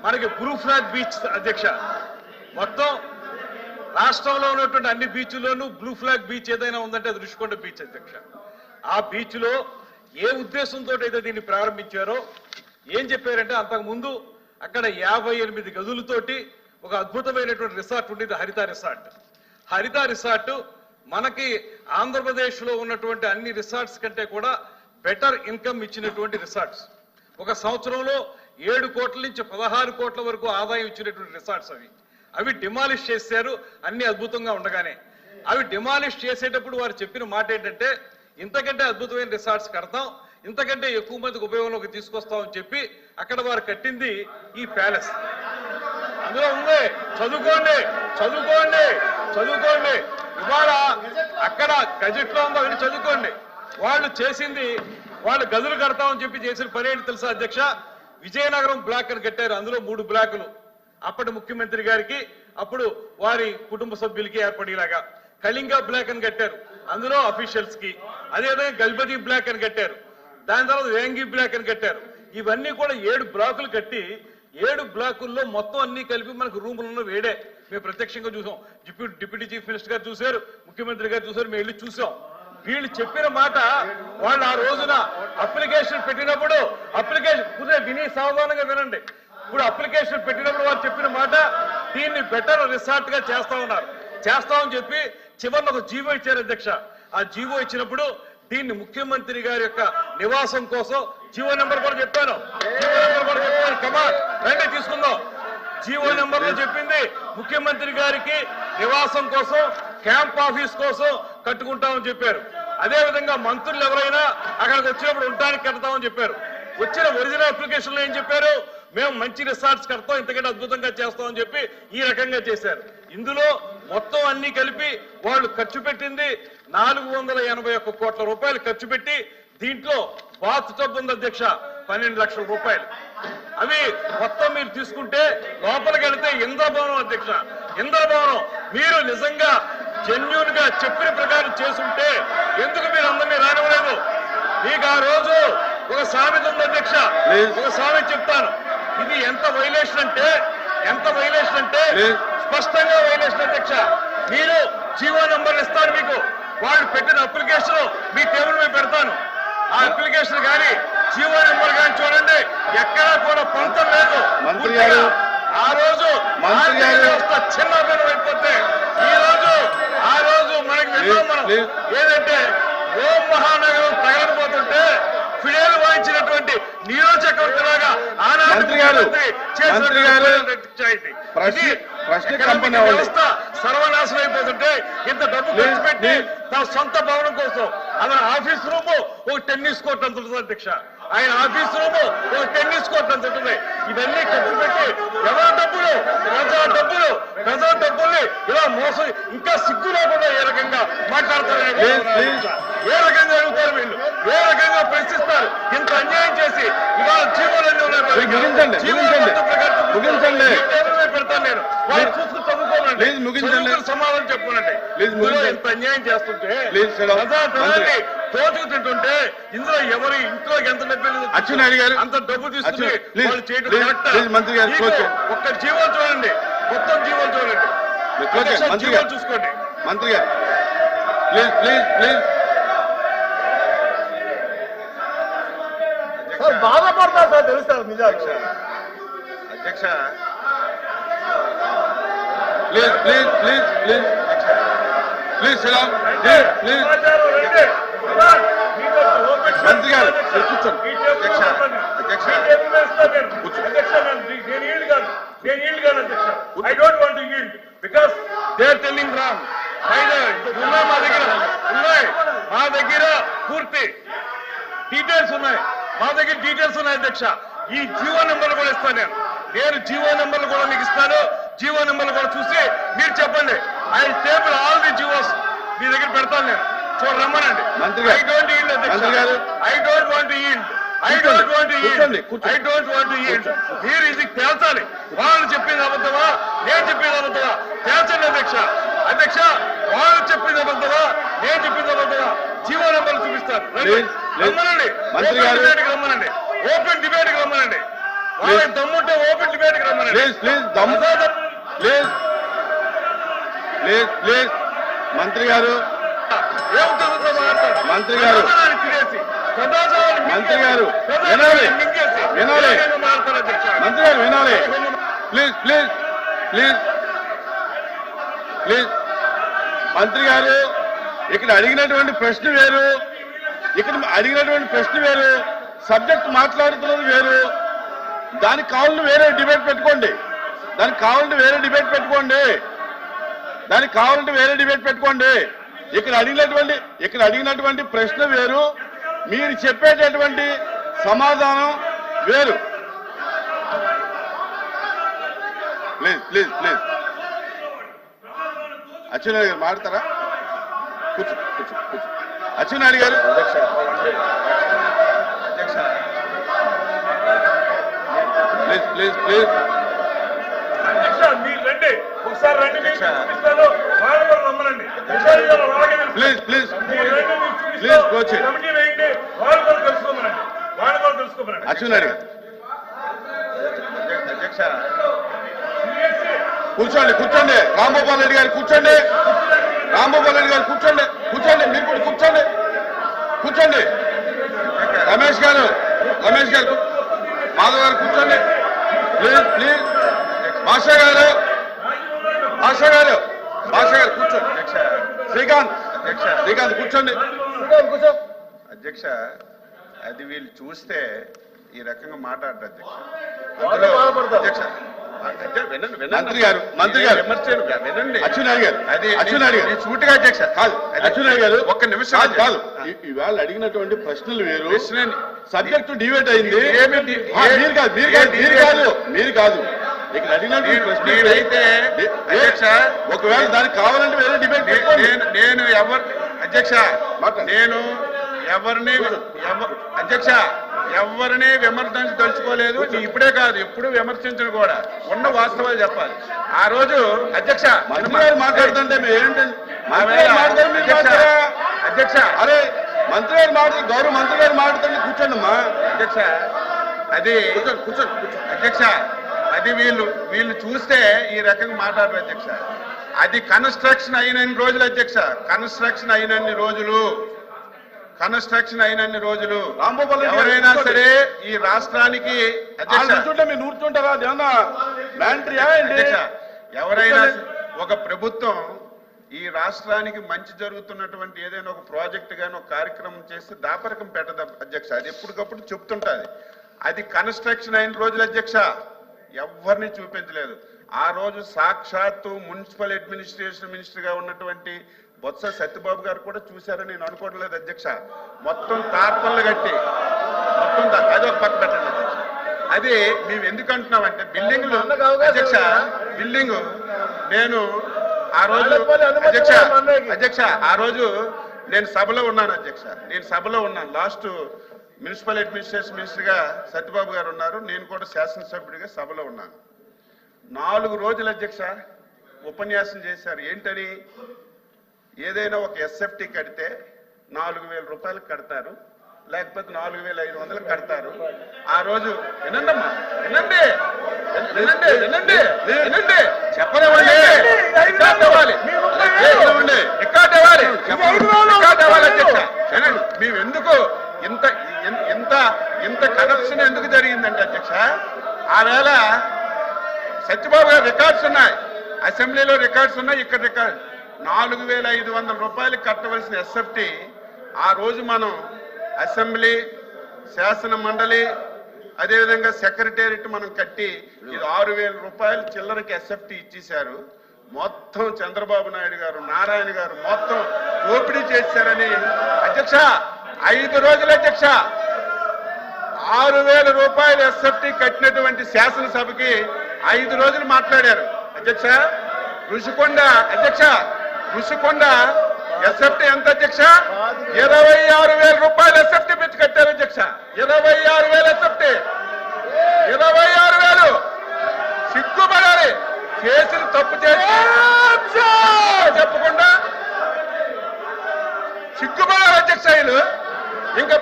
మనకి blue flag beach అధ్యక్ష, మొత్తం రాష్ట్రంలో ఉన్నటువంటి అన్ని బీచ్ల్లోనూ బ్లూ ఫ్లాగ్ బీచ్ ఏదైనా ఉందంటే అది రుషికొండ బీచ్ అధ్యక్ష. ఆ బీచ్ లో ఏ ఉద్దేశంతో అయితే దీన్ని ప్రారంభించారో ఏం చెప్పారంటే, అంతకుముందు అక్కడ 58 గదులతోటి ఒక అద్భుతమైనటువంటి రిసార్ట్ ఉండేది, హరిత రిసార్ట్. హరిత రిసార్ట్ మనకి ఆంధ్రప్రదేశ్ లో ఉన్నటువంటి అన్ని రిసార్ట్స్ కంటే కూడా బెటర్ ఇన్కమ్ ఇచ్చినటువంటి రిసార్ట్స్. ఒక సంవత్సరంలో 7 కోట్ల నుంచి 16 కోట్ల వరకు ఆదాయం ఇచ్చినటువంటి రిసార్ట్స్ అవి డిమాలిష్ చేశారు. అన్ని అద్భుతంగా ఉండగానే అవి డిమాలిష్ చేసేటప్పుడు వారు చెప్పిన మాట ఏంటంటే, ఇంతకంటే అద్భుతమైన రిసార్ట్స్ కడతాం, ఇంతకంటే ఎక్కువ మందికి ఉపయోగంలోకి తీసుకొస్తామని చెప్పి అక్కడ వారు కట్టింది ఈ ప్యాలెస్. అందులో ఉంది, చదువుకోండి చదువుకోండి చదువుకోండి. ఇవాళ అక్కడ గజెట్ లో ఉందో అని చదువుకోండి. వాళ్ళు చేసింది, వాళ్ళు గదులు కడతామని చెప్పి చేసిన పని ఏంటి తెలుసా అధ్యక్ష? విజయనగరం బ్లాక్ అని కట్టారు. అందులో 3 బ్లాకులు అప్పటి ముఖ్యమంత్రి గారికి, అప్పుడు వారి కుటుంబ సభ్యులకి ఏర్పడేలాగా. కళింగ బ్లాక్ అని కట్టారు, అందులో అఫీషియల్స్ కి. అదేవిధంగా గల్బది బ్లాక్ అని కట్టారు. దాని తర్వాత వేంగి బ్లాక్ అని కట్టారు. ఇవన్నీ కూడా 7 బ్లాకులు కట్టి 7 బ్లాకుల్లో మొత్తం అన్ని కలిపి మనకు రూములలో వేడే. మేము ప్రత్యక్షంగా చూసాం, డిప్యూటీ చీఫ్ మినిస్టర్ గారు చూశారు, ముఖ్యమంత్రి గారు చూశారు, మేము వెళ్ళి చూసాం. వీళ్ళు చెప్పిన మాట, వాళ్ళు ఆ రోజున అప్లికేషన్ పెట్టినప్పుడు, అప్లికేషన్ విని సావధానంగా వినండి. ఇప్పుడు అప్లికేషన్ పెట్టినప్పుడు వాళ్ళు చెప్పిన మాట, దీన్ని బెటర్ రిసార్ట్ గా చేస్తామని చెప్పి చివరిలో ఒక జీవో ఇచ్చారు అధ్యక్ష. ఆ జీవో ఇచ్చినప్పుడు దీన్ని ముఖ్యమంత్రి గారి యొక్క నివాసం కోసం, జీవో నెంబర్ కూడా చెప్పాను, కమాన్ రండి తీసుకుందాం. జీవో నెంబర్ లో చెప్పింది ముఖ్యమంత్రి గారికి నివాసం కోసం, క్యాంప్ ఆఫీస్ కోసం కట్టుకుంటామని చెప్పారు. అదేవిధంగా మంత్రులు ఎవరైనా అక్కడికి వచ్చినప్పుడు ఉండడానికి కడతామని చెప్పారు. వచ్చిన ఒరిజినల్ అప్లికేషన్ లో ఏం చెప్పారు? మేము మంచి రిసార్ట్స్ కడతాం, ఇంతకంటే అద్భుతంగా చేస్తామని చెప్పి ఈ రకంగా చేశారు. ఇందులో మొత్తం అన్ని కలిపి వాళ్ళు ఖర్చు పెట్టింది 481 కోట్ల రూపాయలు ఖర్చు పెట్టి, దీంట్లో బాత్ టబ్ ఉంది అధ్యక్ష 12 లక్షల రూపాయలు. అవి మొత్తం మీరు తీసుకుంటే లోపలికి వెళితే ఇంద్రభవనం అధ్యక్ష, ఇంద్రభవనం. మీరు నిజంగా జెన్యూన్ గా చెప్పిన ప్రకారం చేసుంటే ఎందుకు మీరు అందరినీ రానివ్వలేదు? మీకు ఆ రోజు ఒక సామెత ఉంది అధ్యక్ష, ఒక సామెత చెప్తాను. ఇది ఎంత వైలేషన్ అంటే స్పష్టంగా వైలేషన్ అధ్యక్ష. మీరు జీవో నంబర్లు ఇస్తాను మీకు, వాళ్ళు పెట్టిన అప్లికేషన్ మీ టేబుల్ మీద పెడతాను. ఆ అప్లికేషన్ కానీ జీవో నెంబర్ కానీ చూడండి, ఎక్కడా కూడా పొంతం లేదు. ఆ రోజు వ్యవస్థ చిన్నదనం అయిపోతే ఆ రోజు మనకి మనం ఏదంటే ఓం మహానగరం తగలకపోతుంటే ఫిడేలు వాయించినటువంటి నియోజకవర్గ లాగా వ్యవస్థ సర్వనాశనం అయిపోతుంటే ఇంత డబ్బు ఖర్చు పెట్టి తన సొంత భవనం కోసం ఆయన ఆఫీస్ రూమ్ ఒక టెన్నిస్ కోర్ట్ అంత ఉంటుంది అధ్యక్ష. ఆయన ఆఫీస్ రూమ్ ఒక టెన్నిస్ కోర్ట్ అంత ఉంటుంది. ఇవన్నీ ఖర్చు పెట్టి ఎవరి డబ్బులు, ప్రజా డబ్బుల్ని ఇలా మోసం, ఇంకా సిగ్గు లేకుండా ఏ రకంగా మాట్లాడతారు, ఏ రకంగా అడుగుతారు వీళ్ళు, ఏ రకంగా ప్రశ్నిస్తారు? ఇంత అన్యాయం చేసి ఇవాళ జీవోలన్నీ పెడతాను నేను, వాళ్ళు చూసుకుని చదువుకోనండి, సమాధానం చెప్పుకోనండి. ఇంత అన్యాయం చేస్తుంటే ప్రజాధనాన్ని తోచుకు తింటుంటే ఇందులో ఎవరి ఇంట్లోకి ఎంత డబ్బు అంత డబ్బు తీసుకుని వాళ్ళు చేయడం కరెక్ట్? ఒక్క జీవోలు చూడండి, మొత్తం జీవోలు చూడండి, జీవోలు చూసుకోండి. మంత్రి గారు ప్లీజ్ బాధపడతా సార్, తెలుస్తారు నిజాక్ష అధ్యక్ష. ప్లీజ్ మంత్రి గారు కూర్చోండి. I don't want to yield because they are telling wrong. మా దగ్గర పూర్తి డీటెయిల్స్ ఉన్నాయి, అధ్యక్ష. ఈ జీవో నెంబర్లు కూడా ఇస్తాను నేను జీవో నెంబర్లు కూడా మీకు ఇస్తాను. జీవో నెంబర్లు కూడా చూసి మీరు చెప్పండి. I table all the GOs మీ దగ్గర పెడతాను నేను, రమ్మనండి. ఐ డోంట్ ఈల్డ్ అధ్యక్ష, I don't want to yield. మీరు ఇది తేల్చాలి. వాళ్ళు చెప్పింది అబద్ధమా, నేను చెప్పింది అబద్ధమా తేల్చండి అధ్యక్ష. వాళ్ళు చెప్పింది అబద్ధమా, నేను చెప్పింది అబద్ధమా? జీవో నెంబర్లు చూపిస్తారు, రమ్మనండి. ఓపెన్ డిబేట్కి రమ్మనండి. వాళ్ళకి దమ్ముంటే ఓపెన్ డిబేట్కి రమ్మనండి. ప్లీజ్ ప్లీజ్ దమ్ ప్లీజ్ ప్లీజ్ ప్లీజ్ మంత్రి గారు ఏ ఉద్దేశంతో మాట్లాడతారు? మంత్రి గారు సమాధానాన్ని తినేసి, సమాధానాన్ని మంత్రి గారు సమాధానాన్ని వినాలి మింగేసి, వినాలి ఏ విధంగా మాట్లాడతారు అధ్యక్ష? మంత్రి గారు వినాలి ప్లీజ్ ప్లీజ్ ప్లీజ్ ప్లీజ్ మంత్రి గారు ఇక్కడ అడిగినటువంటి ప్రశ్న వేరు, ఇక్కడ అడిగినటువంటి ప్రశ్న వేరు, సబ్జెక్ట్ మాట్లాడుతున్నది వేరు. దానికి కావాలని వేరే డిబేట్ పెట్టుకోండి, దానికి కావాలంటే వేరే డిబేట్ పెట్టుకోండి, దానికి కావాలంటే వేరే డిబేట్ పెట్టుకోండి. ఇక్కడ అడిగినటువంటి ప్రశ్న వేరు, మీరు చెప్పేటటువంటి సమాధానం వేరు. ప్లీజ్ ప్లీజ్ ప్లీజ్ అచ్చెన్నాయుడు గారు మాట్లాడతారా? కూర్చో కూర్చో కూర్చో. అచ్చెన్నాయుడు గారు అధ్యక్ష ప్లీజ్ ప్లీజ్ ప్లీజ్ అధ్యక్ష, మీరు రండి, ఒకసారి రండి, మీకు చూపిస్తాను. వాళ్ళు కూడా రమ్మనండి. వాళ్ళకే తెలుసు. ప్లీజ్ ప్లీజ్ మీరు రండి, మీకు చూపిస్తాను. ప్లీజ్ కోచ్ కమిటీ వేయండి, వాళ్ళు కూడా తెలుసుకోమనండి, వాళ్ళు కూడా తెలుసుకోమనండి. అచ్చెన్నాయుడు గారు అధ్యక్ష కూర్చోండి కూర్చోండి. రాంగోపాల్ రెడ్డి గారు కూర్చోండి, రాంగోపాల్ రెడ్డి గారు కూర్చోండి కూర్చోండి, మీరు కూడా కూర్చోండి కూర్చోండి. రమేష్ గారు మాధవ్ గారు కూర్చోండి ప్లీజ్ ప్లీజ్. భాషా గారు కూర్చోండి. శ్రీకాంత్ కూర్చోండి. కూర్చో. అధ్యక్ష, అది వీళ్ళు చూస్తే ఈ రకంగా మాట్లాడరు అధ్యక్ష. వాళ్ళే బాధపడతారు. అధ్యక్ష, వినండి మంత్రి గారు విమర్శలు వినండి. అచ్చెన్నాయుడు గారు అది అచ్చెన్నాయుడు గారు నేను సూటిగా అధ్యక్ష కాదు అచ్చెన్నాయుడు గారు ఒక్క నిమిషం కాదు కాదు ఇవాళ అడిగినటువంటి ప్రశ్నలు వేరు, ప్రశ్న- సబ్జెక్టు డిబేట్ అయింది. ఏమి- మీరు కాదు ఇక్కడ అడిగినటువంటి ప్రశ్న నేనైతే అధ్యక్ష, ఒకవేళ దానికి కావాలంటే వేరే డిబేట్ పెట్టుకోండి. నేను అధ్యక్ష మాట్లాడు. నేను అధ్యక్ష ఎవరిని విమర్శించదలుచుకోలేదు. ఇప్పుడే కాదు, ఎప్పుడు విమర్శించను కూడా, ఉన్న వాస్తవాలు చెప్పాలి. ఆ రోజు అధ్యక్ష మంత్రి గారు మాట్లాడుతుంటే మీరు ఏంటండి అధ్యక్ష అరే మంత్రి గారు మాట్లాడు, గౌరవ మంత్రి గారు మాట్లాడుతుంటే కూర్చోండి అమ్మా. అధ్యక్ష అది కూర్చోండి అధ్యక్ష, అది వీళ్ళు చూస్తే ఈ రకంగా మాట్లాడరు అధ్యక్ష. అది కన్స్ట్రక్షన్ అయినన్ని రోజులు అధ్యక్ష, కన్స్ట్రక్షన్ అయినన్ని రోజులు రాంగోపాల్ రెడ్డి గారు ఎవరైనా కూర్చోండి. సరే ఈ రాష్ట్రానికి అధ్యక్ష కూర్చుంటే మీరు నూర్చుంటారా? అదేమన్నా మ్యాంట్రీయా ఏంటి? అధ్యక్ష, ఎవరైనా ఒక ప్రభుత్వం ఈ రాష్ట్రానికి మంచి జరుగుతున్నటువంటి ఏదైనా ఒక ప్రాజెక్ట్ గాని ఒక కార్యక్రమం చేస్తే దాపరకం పెట్టదు అధ్యక్ష. అది ఎప్పటికప్పుడు చెప్తుంటది. అది కన్స్ట్రక్షన్ అయిన రోజులు అధ్యక్ష ఎవరిని చూపించలేదు. ఆ రోజు సాక్షాత్తు మున్సిపల్ అడ్మినిస్ట్రేషన్ మినిస్టర్ గా ఉన్నటువంటి బొత్స సత్యబాబు గారు కూడా చూశారని నేను అనుకోవట్లేదు అధ్యక్ష. మొత్తం తార్పల్లు కట్టి మొత్తం అది ఒక పక్క పెట్టండి అధ్యక్ష. అది మేము ఎందుకు అంటున్నామంటే బిల్డింగ్లు అధ్యక్ష, బిల్డింగ్ నేను ఆ రోజు అధ్యక్ష ఆ రోజు నేను సభలో ఉన్నాను అధ్యక్ష. లాస్ట్ మున్సిపల్ అడ్మినిస్ట్రేషన్ మినిస్టర్ గా సత్యబాబు గారు ఉన్నారు, నేను కూడా శాసనసభ్యుడిగా సభలో ఉన్నాను. 4 రోజులు అధ్యక్ష ఉపన్యాసం చేశారు. ఏంటని, ఏదైనా ఒక ఎస్ఎఫ్టీ కడితే 4,000 రూపాయలు కడతారు, లేకపోతే 4,500 కడతారు. ఆ రోజు వినండమ్మా, వినండి చెప్పనివ్వండి, రికార్డ్ అవ్వాలి అధ్యక్ష. వినండి, మేము ఎందుకు ఇంత కరప్షన్ ఎందుకు జరిగిందంటే అధ్యక్ష, ఆ వేళ సత్యబాబు గారు రికార్డ్స్ ఉన్నాయి, అసెంబ్లీలో రికార్డ్స్ ఉన్నాయి, ఇక్కడ రికార్డ్ 4,500 రూపాయలు కట్టవలసిన ఎస్ఎఫ్టీ ఆ రోజు మనం అసెంబ్లీ, శాసన మండలి, అదేవిధంగా సెక్రటేరియట్ మనం కట్టి ఇది 6,000 రూపాయలు చిల్లరకి ఎస్ఎఫ్టీ ఇచ్చేశారు. మొత్తం చంద్రబాబు నాయుడు గారు, నారాయణ గారు మొత్తం దోపిడీ చేశారని అధ్యక్ష 5 రోజులు అధ్యక్ష 6,000 రూపాయలు ఎస్ఎఫ్టీ కట్టినటువంటి శాసనసభకి 5 రోజులు మాట్లాడారు అధ్యక్ష. ఋషికొండ ఎస్ఎఫ్టీ ఎంత అధ్యక్ష? 26,000 రూపాయలు ఎస్ఎఫ్టీ పెంచి కట్టారు అధ్యక్ష. 26,000 ఎస్ఎఫ్టీ, 26,000. సిగ్గుపడాలి, చేసిన తప్పు చేసి చెప్పకుండా సిగ్గుపడాలి అధ్యక్ష. ఇంకా